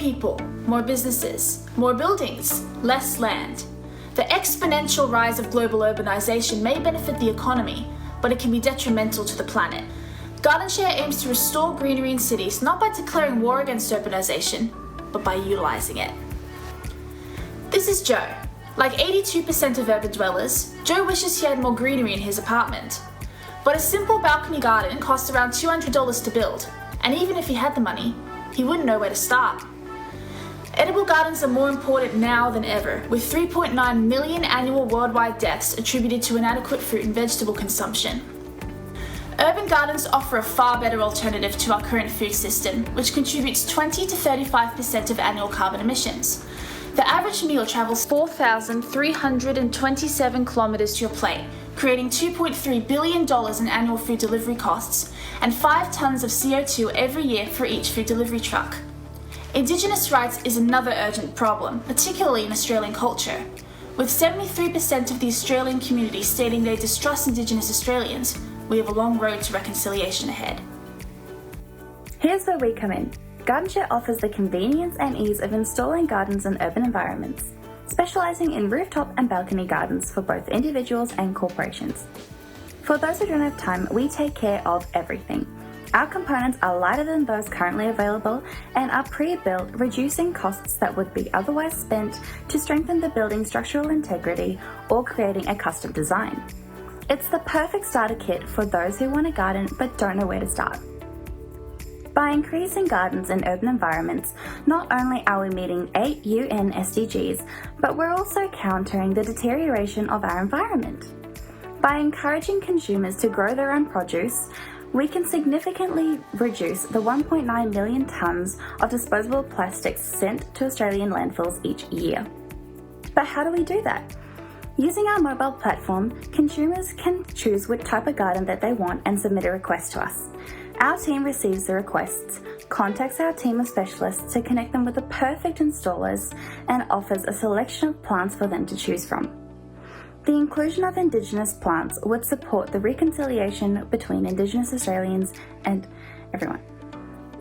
people, more businesses, more buildings, less land. The exponential rise of global urbanization may benefit the economy, but it can be detrimental to the planet. GardenShare aims to restore greenery in cities not by declaring war against urbanization, but by utilizing it. This is Joe. Like 82% of urban dwellers, Joe wishes he had more greenery in his apartment. But a simple balcony garden costs around $200 to build, and even if he had the money, he wouldn't know where to start. Edible gardens are more important now than ever, with 3.9 million annual worldwide deaths attributed to inadequate fruit and vegetable consumption. Urban gardens offer a far better alternative to our current food system, which contributes 20 to 35% of annual carbon emissions. The average meal travels 4,327 kilometers to your plate, creating $2.3 billion in annual food delivery costs and 5 tons of CO2 every year for each food delivery truck. Indigenous rights is another urgent problem, particularly in Australian culture. With 73% of the Australian community stating they distrust Indigenous Australians, we have a long road to reconciliation ahead. Here's where we come in. GardenShare offers the convenience and ease of installing gardens in urban environments, specialising in rooftop and balcony gardens for both individuals and corporations. For those who don't have time, we take care of everything. Our components are lighter than those currently available and are pre-built, reducing costs that would be otherwise spent to strengthen the building's structural integrity or creating a custom design. It's the perfect starter kit for those who want a garden but don't know where to start. By increasing gardens in urban environments, not only are we meeting 8 UN SDGs, but we're also countering the deterioration of our environment. By encouraging consumers to grow their own produce, we can significantly reduce the 1.9 million tonnes of disposable plastics sent to Australian landfills each year. But how do we do that? Using our mobile platform, consumers can choose which type of garden that they want and submit a request to us. Our team receives the requests, contacts our team of specialists to connect them with the perfect installers, and offers a selection of plants for them to choose from. The inclusion of Indigenous plants would support the reconciliation between Indigenous Australians and everyone.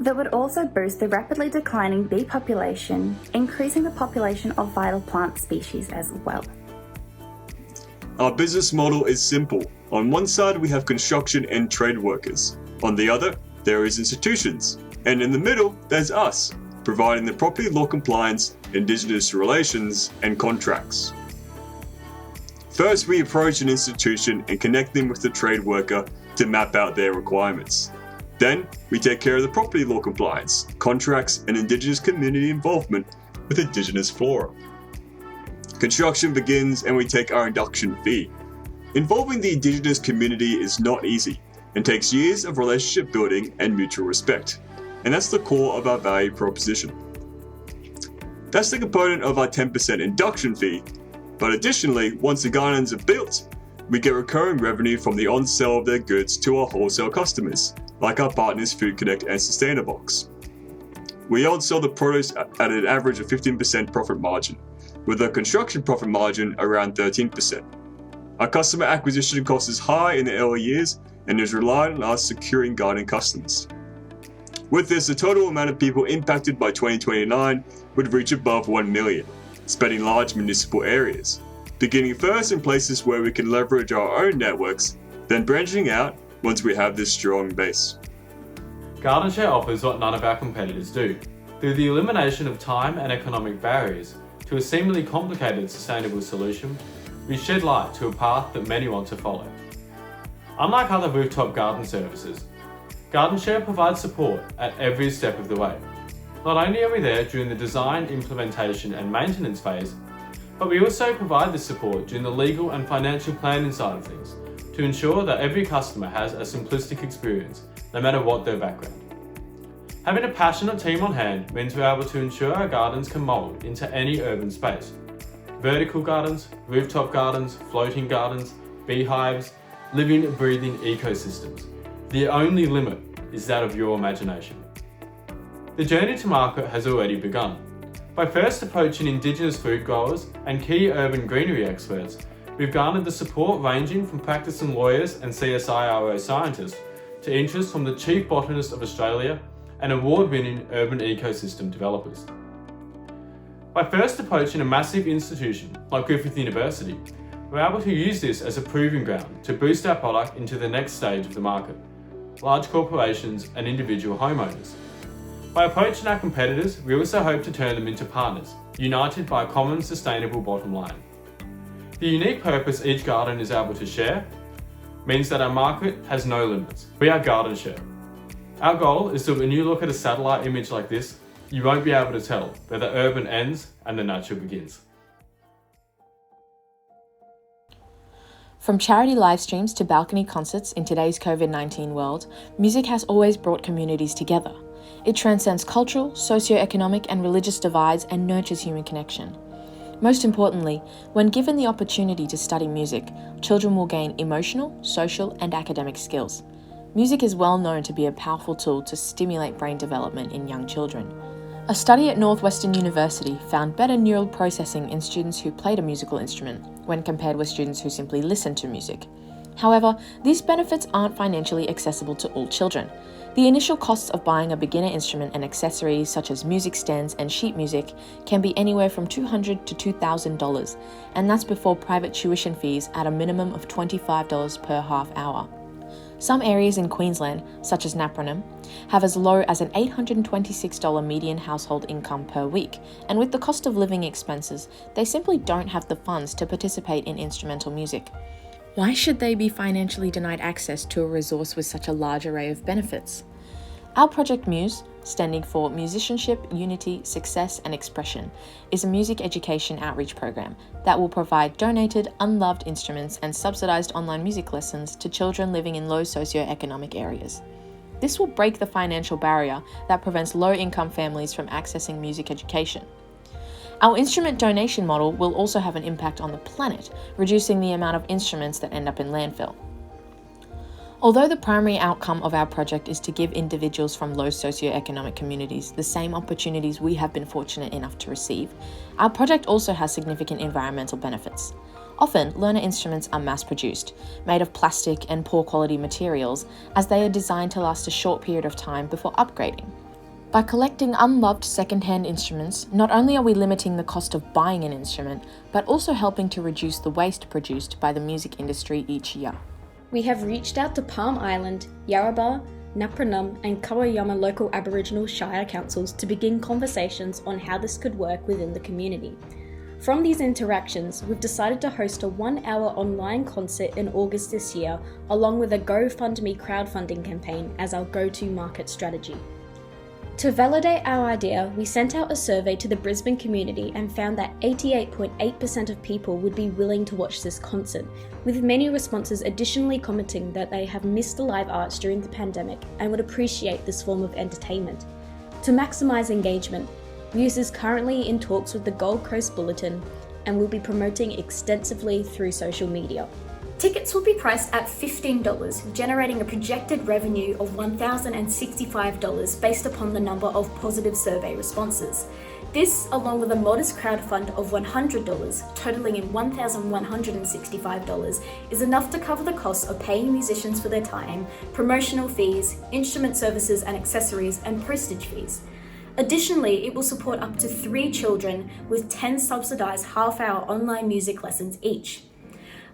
That would also boost the rapidly declining bee population, increasing the population of vital plant species as well. Our business model is simple. On one side, we have construction and trade workers. On the other, there is institutions. And in the middle, there's us, providing the property law compliance, Indigenous relations, and contracts. First, we approach an institution and connect them with the trade worker to map out their requirements. Then, we take care of the property law compliance, contracts, and Indigenous community involvement with Indigenous flora. Construction begins and we take our induction fee. Involving the Indigenous community is not easy and takes years of relationship building and mutual respect. And that's the core of our value proposition. That's the component of our 10% induction fee. But additionally, once the gardens are built, we get recurring revenue from the on-sale of their goods to our wholesale customers, like our partners Food Connect and Sustainabox. We on-sell the produce at an average of 15% profit margin, with a construction profit margin around 13%. Our customer acquisition cost is high in the early years and is reliant on us securing garden customers. With this, the total amount of people impacted by 2029 would reach above 1 million, spanning large municipal areas, beginning first in places where we can leverage our own networks, then branching out once we have this strong base. GardenShare offers what none of our competitors do. Through the elimination of time and economic barriers to a seemingly complicated sustainable solution, we shed light to a path that many want to follow. Unlike other rooftop garden services, GardenShare provides support at every step of the way. Not only are we there during the design, implementation and maintenance phase, but we also provide this support during the legal and financial planning side of things to ensure that every customer has a simplistic experience, no matter what their background. Having a passionate team on hand means we're able to ensure our gardens can mould into any urban space. Vertical gardens, rooftop gardens, floating gardens, beehives, living and breathing ecosystems. The only limit is that of your imagination. The journey to market has already begun. By first approaching Indigenous food growers and key urban greenery experts, we've garnered the support ranging from practicing lawyers and CSIRO scientists to interest from the Chief Botanist of Australia and award-winning urban ecosystem developers. By first approaching a massive institution like Griffith University, we're able to use this as a proving ground to boost our product into the next stage of the market, large corporations and individual homeowners. By approaching our competitors, we also hope to turn them into partners, united by a common sustainable bottom line. The unique purpose each garden is able to share means that our market has no limits. We are Garden Share. Our goal is that when you look at a satellite image like this, you won't be able to tell where the urban ends and the natural begins. From charity live streams to balcony concerts in today's COVID-19 world, music has always brought communities together. It transcends cultural, socio-economic and religious divides and nurtures human connection. Most importantly, when given the opportunity to study music, children will gain emotional, social and academic skills. Music is well known to be a powerful tool to stimulate brain development in young children. A study at Northwestern University found better neural processing in students who played a musical instrument when compared with students who simply listened to music. However, these benefits aren't financially accessible to all children. The initial costs of buying a beginner instrument and accessories such as music stands and sheet music can be anywhere from $200 to $2,000, and that's before private tuition fees at a minimum of $25 per half hour. Some areas in Queensland, such as Napranum, have as low as an $826 median household income per week, and with the cost of living expenses, they simply don't have the funds to participate in instrumental music. Why should they be financially denied access to a resource with such a large array of benefits? Our project MUSE, standing for Musicianship, Unity, Success and Expression, is a music education outreach program that will provide donated, unloved instruments and subsidized online music lessons to children living in low socioeconomic areas. This will break the financial barrier that prevents low-income families from accessing music education. Our instrument donation model will also have an impact on the planet, reducing the amount of instruments that end up in landfill. Although the primary outcome of our project is to give individuals from low socioeconomic communities the same opportunities we have been fortunate enough to receive, our project also has significant environmental benefits. Often, learner instruments are mass-produced, made of plastic and poor quality materials, as they are designed to last a short period of time before upgrading. By collecting unloved second-hand instruments, not only are we limiting the cost of buying an instrument, but also helping to reduce the waste produced by the music industry each year. We have reached out to Palm Island, Yarrabah, Napranum and Kawayama local Aboriginal Shire councils to begin conversations on how this could work within the community. From these interactions, we've decided to host a 1-hour online concert in August this year, along with a GoFundMe crowdfunding campaign as our go-to market strategy. To validate our idea, we sent out a survey to the Brisbane community and found that 88.8% of people would be willing to watch this concert, with many responses additionally commenting that they have missed the live arts during the pandemic and would appreciate this form of entertainment. To maximise engagement, MUSE is currently in talks with the Gold Coast Bulletin and will be promoting extensively through social media. Tickets will be priced at $15, generating a projected revenue of $1,065 based upon the number of positive survey responses. This, along with a modest crowdfund of $100, totaling in $1,165, is enough to cover the costs of paying musicians for their time, promotional fees, instrument services and accessories, and postage fees. Additionally, it will support up to 3 children with 10 subsidised half-hour online music lessons each.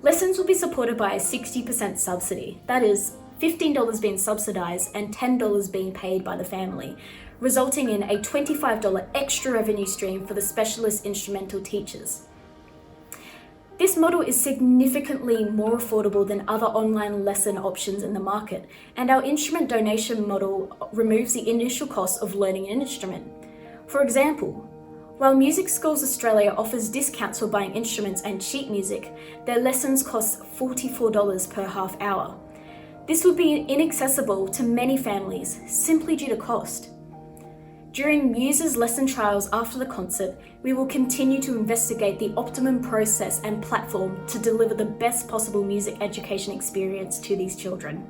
Lessons will be supported by a 60% subsidy, that is, $15 being subsidised and $10 being paid by the family, resulting in a $25 extra revenue stream for the specialist instrumental teachers. This model is significantly more affordable than other online lesson options in the market, and our instrument donation model removes the initial cost of learning an instrument. For example, while Music Schools Australia offers discounts for buying instruments and sheet music, their lessons cost $44 per half hour. This would be inaccessible to many families simply due to cost. During MUSE's lesson trials after the concert, we will continue to investigate the optimum process and platform to deliver the best possible music education experience to these children.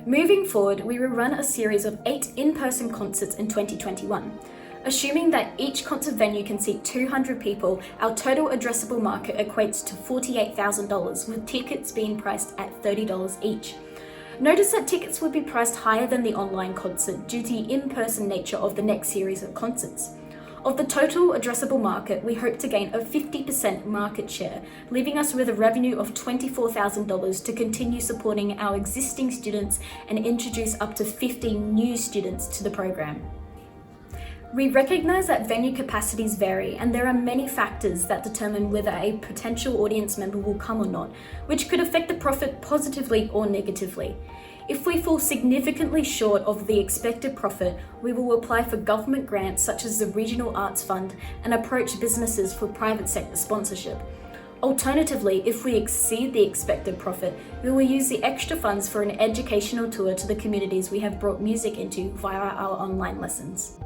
Moving forward, we will run a series of 8 in-person concerts in 2021. Assuming that each concert venue can seat 200 people, our total addressable market equates to $48,000, with tickets being priced at $30 each. Notice that tickets would be priced higher than the online concert due to the in-person nature of the next series of concerts. Of the total addressable market, we hope to gain a 50% market share, leaving us with a revenue of $24,000 to continue supporting our existing students and introduce up to 50 new students to the program. We recognise that venue capacities vary and there are many factors that determine whether a potential audience member will come or not, which could affect the profit positively or negatively. If we fall significantly short of the expected profit, we will apply for government grants such as the Regional Arts Fund and approach businesses for private sector sponsorship. Alternatively, if we exceed the expected profit, we will use the extra funds for an educational tour to the communities we have brought music into via our online lessons.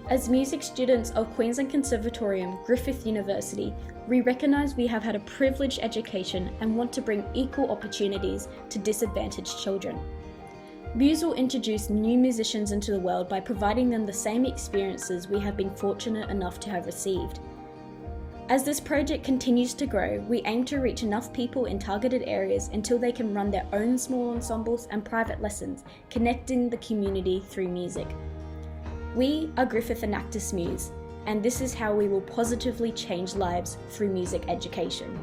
As music students of Queensland Conservatorium, Griffith University, we recognise we have had a privileged education and want to bring equal opportunities to disadvantaged children. MUSE will introduce new musicians into the world by providing them the same experiences we have been fortunate enough to have received. As this project continues to grow, we aim to reach enough people in targeted areas until they can run their own small ensembles and private lessons, connecting the community through music. We are Griffith Enactus MUSE, and this is how we will positively change lives through music education.